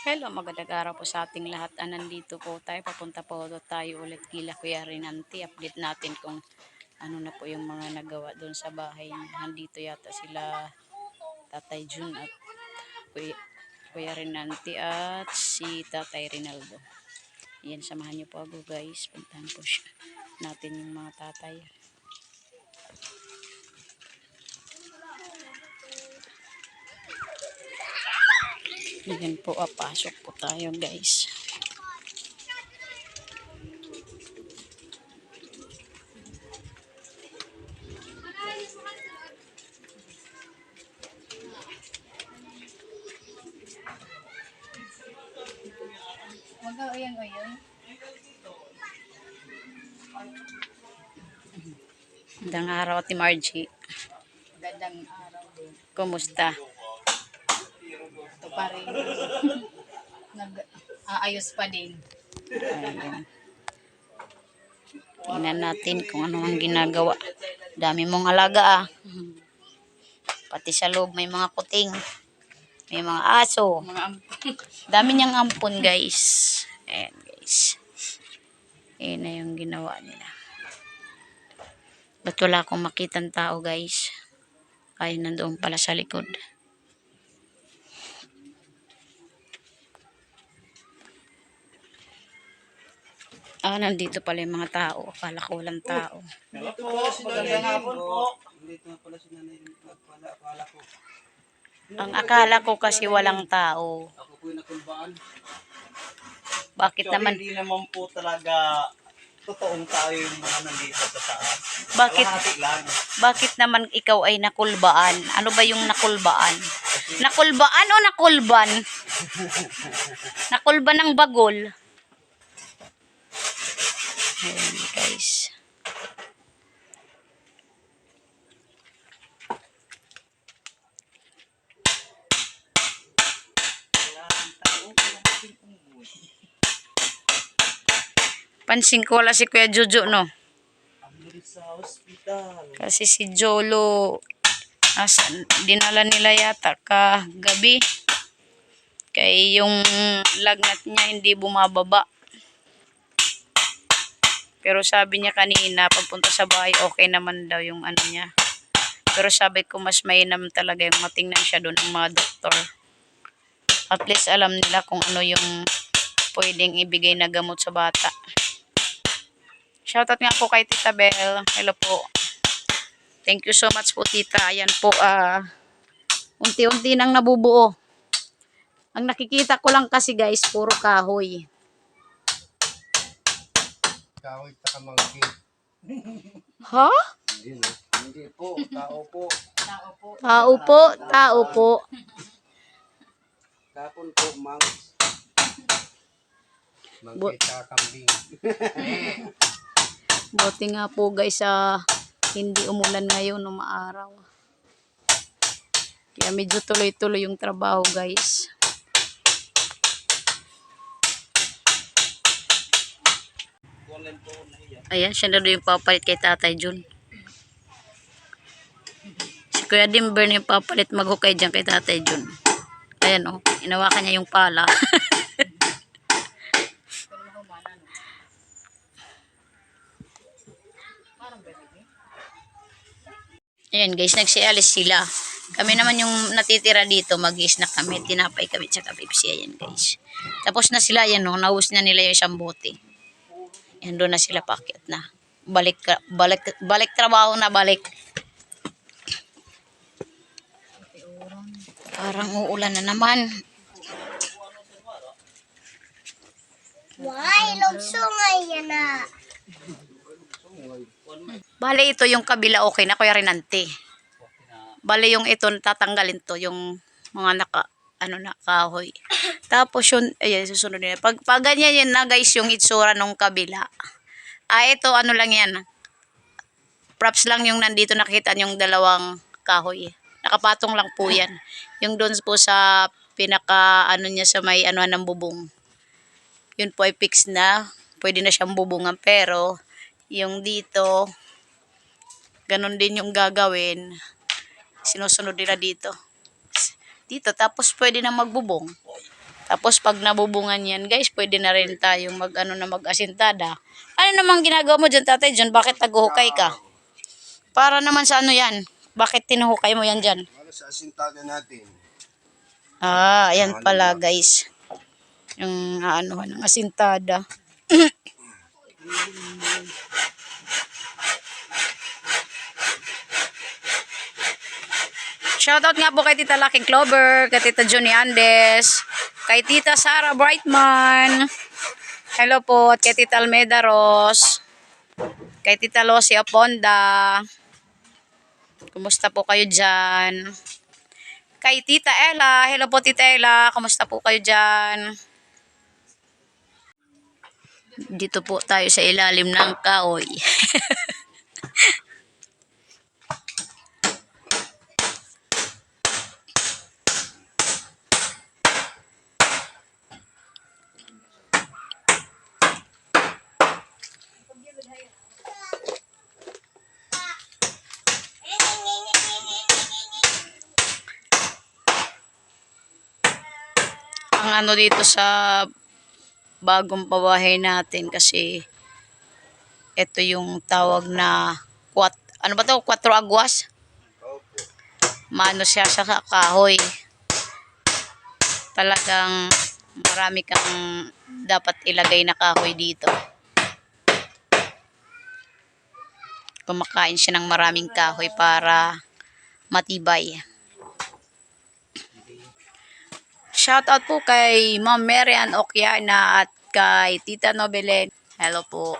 Hello, magandang araw po sa ating lahat. Nandito po tayo, papunta po tayo ulit kila Kuya Rinanti. Update natin kung ano na po yung mga nagawa doon sa bahay niya. Nandito yata sila Tatay Jun at Kuya Rinanti at si Tatay Rinaldo. Yan, samahan niyo po ako guys. Puntahan po siya natin yung mga tatay. Yan po, pasok po tayo guys. Mag-oyang-oyang. Magandang araw, Ate Margie. Magandang araw din. Kumusta? Ito pa rin. Nag-aayos pa din. Ayan. Tingnan natin kung ano ang ginagawa. Dami mong alaga ah. Pati sa loob may mga kuting. May mga aso. Dami niyang ampon guys. Ayan guys. Ayan na yung ginawa nila. Ba't wala akong makitang tao guys? Ay, nandoon pala sa likod. Nandito pala yung mga tao. Akala ko walang tao. Magandang hapon po. Dito na pala si Nanay nagpala. Akala ko. Ang akala ko kasi walang tao. Ako po yung nakulbaan. Bakit So, naman? hindi naman po talaga totoong tao yung mga nandito sa taas. Bakit? Kalahati lang. Bakit naman ikaw ay nakulbaan? Ano ba yung nakulbaan? Nakulbaan o nakulban? Nakulban ng bagol. Ayan guys. Pansin ko wala si Kuya Jojo, no? Ambulance sa hospital. Kasi si Jolo, dinala nila yata kagabi. Kaya yung lagnat niya hindi bumababa. Pero sabi niya kanina, pagpunta sa bahay, okay naman daw yung ano niya. Pero sabi ko, mas mainam talaga yung matingnan siya doon ng mga doktor. At least alam nila kung ano yung pwedeng ibigay na gamot sa bata. Shoutout nga po kay Tita Bell. Hello po. Thank you so much po, Tita. Ayan po, unti-unti nang nabubuo. Ang nakikita ko lang kasi guys, puro kahoy. Kahoy sa kamangkin. Ha? Hindi po. Tao po. Tao po. Tao po, tao po. Kapon po, mangs. Mangkita kambing. Buti nga po guys, hindi umulan ngayon o maaraw. Kaya medyo tuloy-tuloy yung trabaho guys. Ayan, siya na doon yung papalit kay Tatay Jun. Si Kuya Dimber na yung papalit maghukay dyan kay Tatay Jun. Ayan o, inawakan niya yung pala. Ayan guys, nagsialis sila. Kami naman yung natitira dito, mag-snack kami, tinapay kami, tsaka Pepsi. Ayan guys. Tapos na sila, yan o, naubos na nila yung isang bote. Yan, doon na sila pakyat na. Balik trabaho na, balik. Parang uulan na naman. Why? Lugsungay yan na. Bale, ito yung kabila, okay na, Kuya Rinanti. Bale, yung ito, tatanggalin to, yung mga kahoy. Tapos yun, ayan, susunod nila. Pag ganyan yun na guys, yung itsura nung kabila. Ito, ano lang yan. Props lang yung nandito, nakita yung dalawang kahoy. Nakapatong lang po yan. Yung doon po sa pinaka, niya sa may ng bubong. Yun po ay fix na. Pwede na siyang bubungan. Pero, yung dito, ganun din yung gagawin. Sinusunod nila dito. Tapos pwede na magbubong. Tapos pag nabubungan yan guys, pwede na rin tayong mag-asintada. Ano namang ginagawa mo dyan, Tatay John? Bakit naghuhukay ka? Para naman sa ano yan? Bakit tinuhukay mo yan dyan? Para sa asintada natin. Ayan pala guys. Yung ng asintada. Shoutout nga po kay Tita Laking Clover, kay Tita Johnny Andes, kay Tita Sara Brightman. Hello po, at kay Tita Almeda Ros, kay Tita Losi Aponda. Kumusta po kayo dyan? Kay Tita Ella, hello po Tita Ella, kumusta po kayo dyan? Dito po tayo sa ilalim ng kahoy. Ang ano dito sa bagong pabahay natin kasi ito yung tawag na ano ba to? 4 agwas? Mano siya sa kahoy. Talagang marami kang dapat ilagay na kahoy dito. Kumakain siya ng maraming kahoy para matibay. Shoutout po kay Ma'am Marian Okiana at kay Tita Nobelen. Hello po.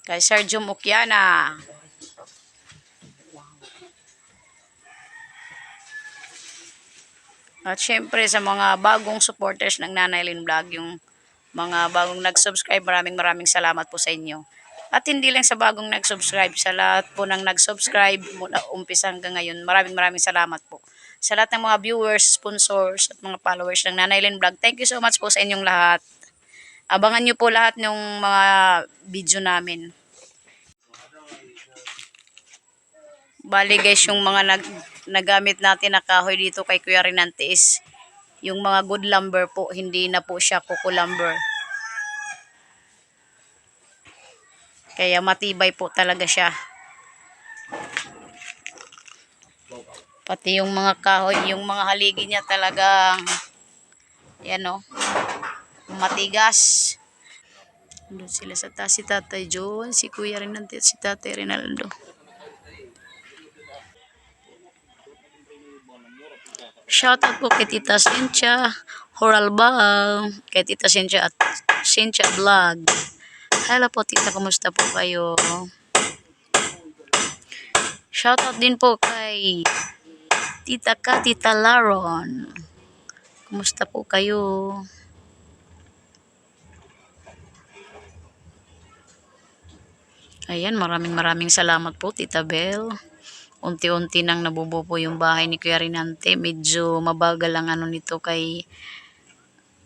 Kay Sergio Okiana. At syempre sa mga bagong supporters ng Nanay Lynn Vlog, yung mga bagong nag-subscribe, maraming salamat po sa inyo. At hindi lang sa bagong nag-subscribe, sa lahat po ng nag-subscribe mula umpisa hanggang ngayon, maraming salamat po. Sa lahat ng mga viewers, sponsors, at mga followers ng Nanay Lynn Vlog, thank you so much po sa inyong lahat. Abangan nyo po lahat ng mga video namin. Bali guys, yung mga nagamit natin na kahoy dito kay Kuya Renante is yung mga good lumber po, hindi na po siya kuko lumber. Kaya matibay po talaga siya. Pati yung mga kahoy, yung mga haligi niya talagang yan o, matigas. Doon sila sa taas, si Tatay John, si Kuya Renante at si Tatay Rinaldo. Shoutout po kay Tita Cynthia Horalbang, kay Tita Cynthia at Cynthia Vlog. Hello po Tita, kumusta po kayo? Shoutout din po kay Tita Tita Laron. Kumusta po kayo? Ayan, maraming salamat po Tita Bell. Unti-unti nang nabubuo po yung bahay ni Kuya Renante. Medyo mabagal ang ano nito kay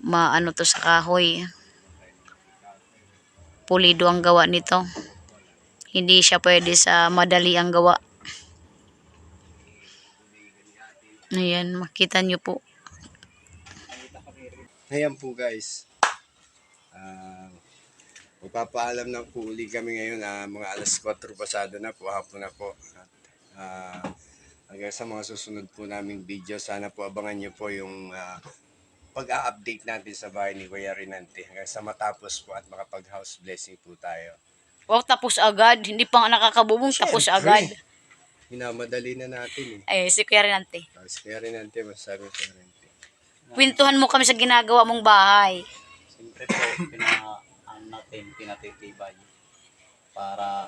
maano to sa kahoy. Pulido ang gawa nito. Hindi siya pwede sa madali ang gawa. Ayan, makita nyo po. Ayan po guys. Magpapaalam na po uli kami ngayon mga alas 4 pasado na po, hapon na po. Hanggang sa mga susunod po naming video, sana po abangan nyo po yung pag-a-update natin sa bahay ni Kuya Renante. Hanggang sa matapos po at makapag-house blessing po tayo. Wow, tapos agad. Hindi pa nga nakakabubong, tapos agad. Minamadali na natin Ay, si Kuya Renante. Si Kuya Renante, masabi ko Kuya Renante. Kwintuhan mo kami sa ginagawa mong bahay. Siyempre po, pinatitibay para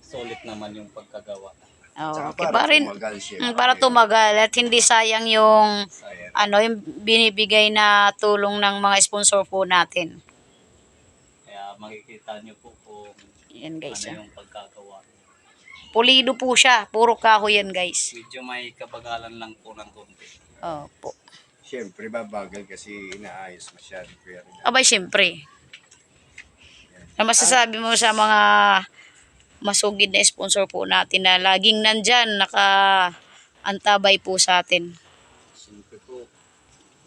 solid naman yung pagkagawa. Oh, okay. Para Para, tumagal siya. para tumagal at hindi sayang yung Sayang. yung binibigay na tulong ng mga sponsor po natin. Kaya makikita nyo po kung Yan guys. ano yung pagkagawa. Pulido po siya. Puro kahoy yan guys. Medyo may kabagalan lang po ng konti. Opo. Siyempre, babagal kasi inaayos masyado Kuya Renante. Abay, syempre. Ano masasabi mo sa mga masugid na sponsor po natin na laging nandyan, naka-antabay po sa atin. Siyempre po,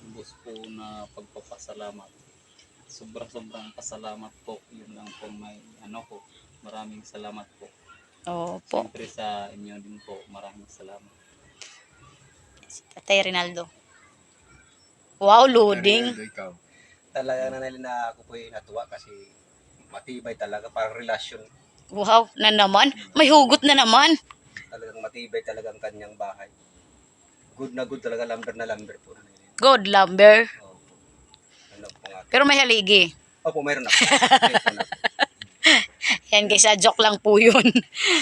lubos po na pagpapasalamat. Sobrang pasalamat po. Yun lang po may po. Maraming salamat po. Opo. Siyempre sa inyo din po, maraming salamat. Tatay Rinaldo. Wow, loading. Rinaldo, ikaw. Talaga na nila na ako po'y natuwa kasi matibay talaga, parang relasyon. Wow, na naman. May hugot na naman. Talagang matibay talaga ang kanyang bahay. Good na good talaga, lumber na lumber po. God lumber. Opo. Ano po nga. Pero may haligi. Opo, mayroon ako. Mayroon ako. Yan guys, joke lang po yun.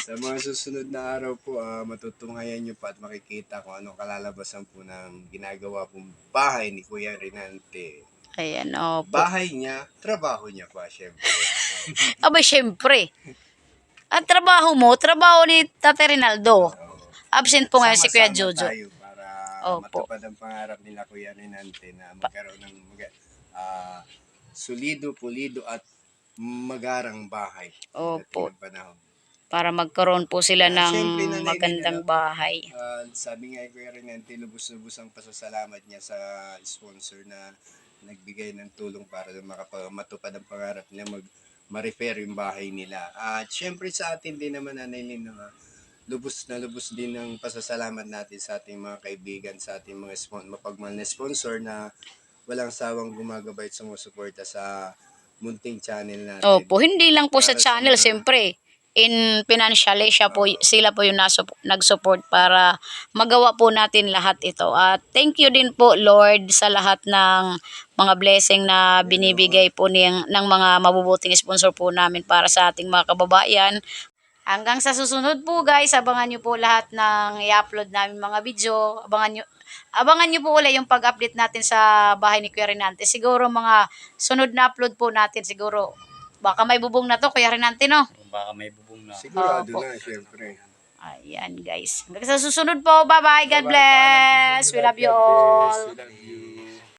Sa mga susunod na araw po, matutunghayan nyo pa at makikita kung anong kalalabasan po ng ginagawa pong bahay ni Kuya Rinante. Ayan, opo. Bahay niya, trabaho niya pa, syempre. Aba, syempre. Ang trabaho mo, trabaho ni Tatay Rinaldo. Absent po ngayon si Kuya Sama-sama Jojo. tayo para Opo. matupad ang pangarap nila Kuya Rinante na magkaroon ng solido, pulido at magarang bahay. Opo. Dating panahon. Para magkaroon po sila ng Siyempre, Nanay Lynn, magandang ano? bahay. Sabi nga Kuya Rinante, lubos-lubos ang pasasalamat niya sa sponsor na nagbigay ng tulong para matupad ang pangarap nila ma-repair yung bahay nila. At syempre sa atin din naman, Nanay Lynn, lubos na lubos din ang pasasalamat natin sa ating mga kaibigan, sa ating mga mapagmahal na sponsor na walang sawang gumagabay at sumusuporta sa munting channel natin. Opo, hindi lang po sa Para sa channel, mga- siyempre. In financially, sila po yung nag-support para magawa po natin lahat ito. At thank you din po, Lord, sa lahat ng mga blessing na binibigay po ng mga mabubuting sponsor po namin para sa ating mga kababayan. Hanggang sa susunod po guys, abangan nyo po lahat ng i-upload namin mga video. Abangan nyo po ulit yung pag-update natin sa bahay ni Kuya Rinante. Siguro mga sunod na upload po natin, siguro baka may bubong na to, Kuya Rinante, no? Baka may bubong na. Sigurado Opo. na, syempre. Ayan guys. Hanggang sa susunod po. Bye-bye. God bless. We love you all. We love you.